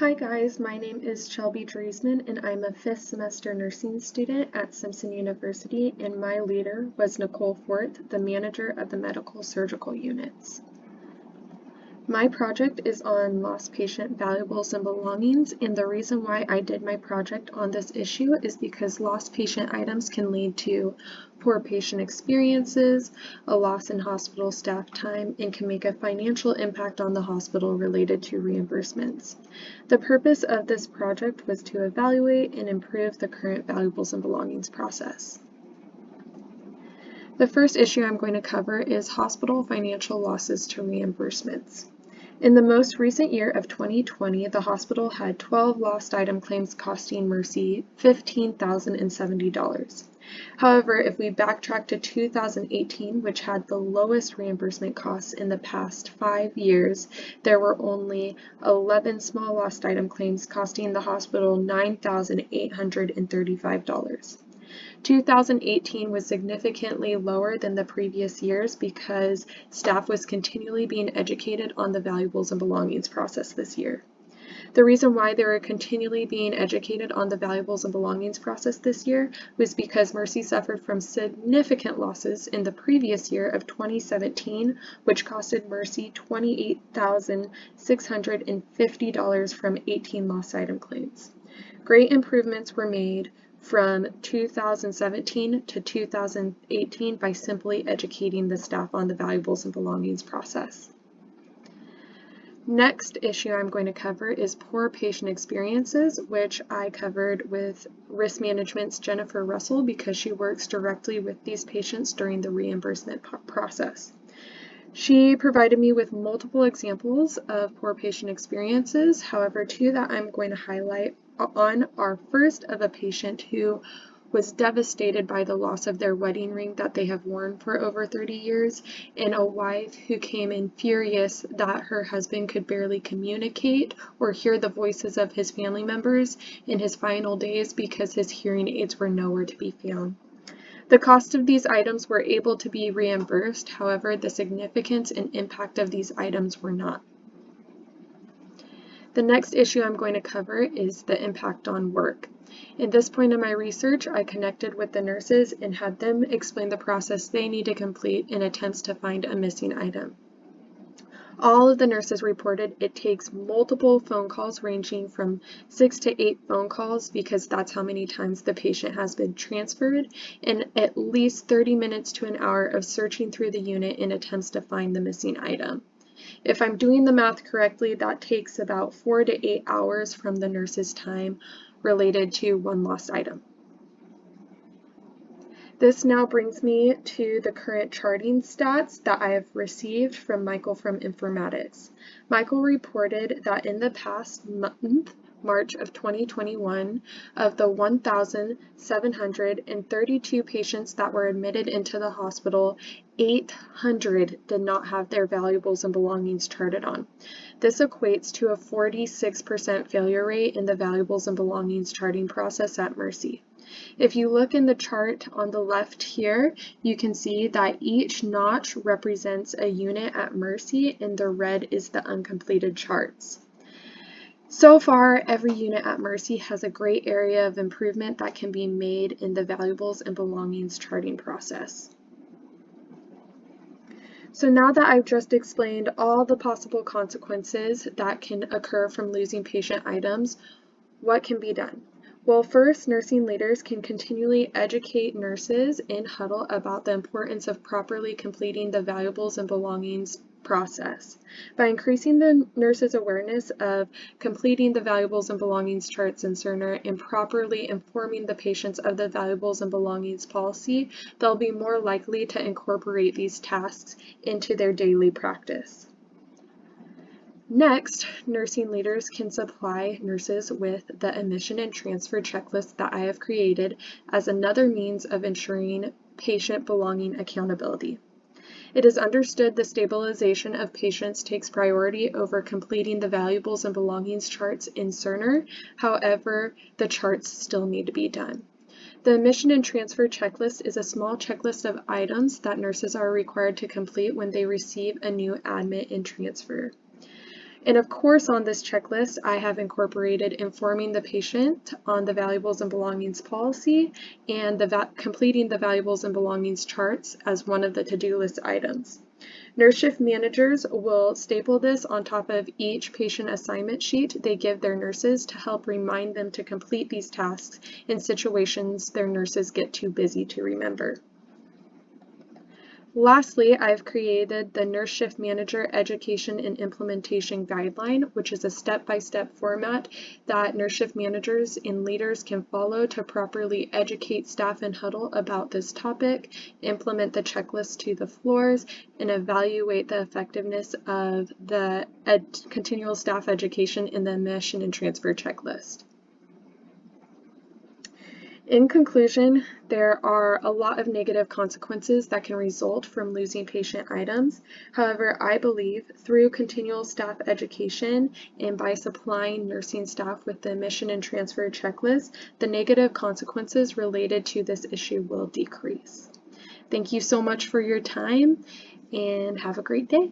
Hi guys, my name is Shelby Driesman and I'm a 5th semester nursing student at Simpson University, and my leader was Nicole Forth, the manager of the medical surgical units. My project is on lost patient valuables and belongings, and the reason why I did my project on this issue is because lost patient items can lead to poor patient experiences, a loss in hospital staff time, and can make a financial impact on the hospital related to reimbursements. The purpose of this project was to evaluate and improve the current valuables and belongings process. The first issue I'm going to cover is hospital financial losses to reimbursements. In the most recent year of 2020, the hospital had 12 lost item claims costing Mercy $15,070. However, if we backtrack to 2018, which had the lowest reimbursement costs in the past 5 years, there were only 11 small lost item claims costing the hospital $9,835. 2018 was significantly lower than the previous years because staff was continually being educated on the valuables and belongings process this year. The reason why they were continually being educated on the valuables and belongings process this year was because Mercy suffered from significant losses in the previous year of 2017, which costed Mercy $28,650 from 18 lost item claims. Great improvements were made from 2017 to 2018 by simply educating the staff on the valuables and belongings process. Next issue I'm going to cover is poor patient experiences, which I covered with Risk Management's Jennifer Russell because she works directly with these patients during the reimbursement process. She provided me with multiple examples of poor patient experiences. However, two that I'm going to highlight on are first of a patient who was devastated by the loss of their wedding ring that they have worn for over 30 years, and a wife who came in furious that her husband could barely communicate or hear the voices of his family members in his final days because his hearing aids were nowhere to be found. The cost of these items were able to be reimbursed, however, the significance and impact of these items were not. The next issue I'm going to cover is the impact on work. At this point in my research, I connected with the nurses and had them explain the process they need to complete in attempts to find a missing item. All of the nurses reported it takes multiple phone calls ranging from 6 to 8 phone calls because that's how many times the patient has been transferred, and at least 30 minutes to an hour of searching through the unit in attempts to find the missing item. If I'm doing the math correctly, that takes about 4 to 8 hours from the nurse's time related to one lost item. This now brings me to the current charting stats that I have received from Michael from Informatics. Michael reported that in the past month, March of 2021, of the 1,732 patients that were admitted into the hospital, 800 did not have their valuables and belongings charted on. This equates to a 46% failure rate in the valuables and belongings charting process at Mercy. If you look in the chart on the left here, you can see that each notch represents a unit at Mercy, and the red is the uncompleted charts. So far, every unit at Mercy has a great area of improvement that can be made in the valuables and belongings charting process. So now that I've just explained all the possible consequences that can occur from losing patient items, what can be done? Well, first, nursing leaders can continually educate nurses in huddle about the importance of properly completing the valuables and belongings process. By increasing the nurses' awareness of completing the valuables and belongings charts in Cerner and properly informing the patients of the valuables and belongings policy, they'll be more likely to incorporate these tasks into their daily practice. Next, nursing leaders can supply nurses with the admission and transfer checklist that I have created as another means of ensuring patient belonging accountability. It is understood the stabilization of patients takes priority over completing the valuables and belongings charts in Cerner. However, the charts still need to be done. The admission and transfer checklist is a small checklist of items that nurses are required to complete when they receive a new admit and transfer. And of course, on this checklist, I have incorporated informing the patient on the valuables and belongings policy and completing the valuables and belongings charts as one of the to-do list items. Nurse shift managers will staple this on top of each patient assignment sheet they give their nurses to help remind them to complete these tasks in situations their nurses get too busy to remember. Lastly, I've created the Nurse Shift Manager Education and Implementation Guideline, which is a step-by-step format that nurse shift managers and leaders can follow to properly educate staff in huddle about this topic, implement the checklist to the floors, and evaluate the effectiveness of the continual staff education in the admission and transfer checklist. In conclusion, there are a lot of negative consequences that can result from losing patient items. However, I believe through continual staff education and by supplying nursing staff with the admission and transfer checklist, the negative consequences related to this issue will decrease. Thank you so much for your time and have a great day.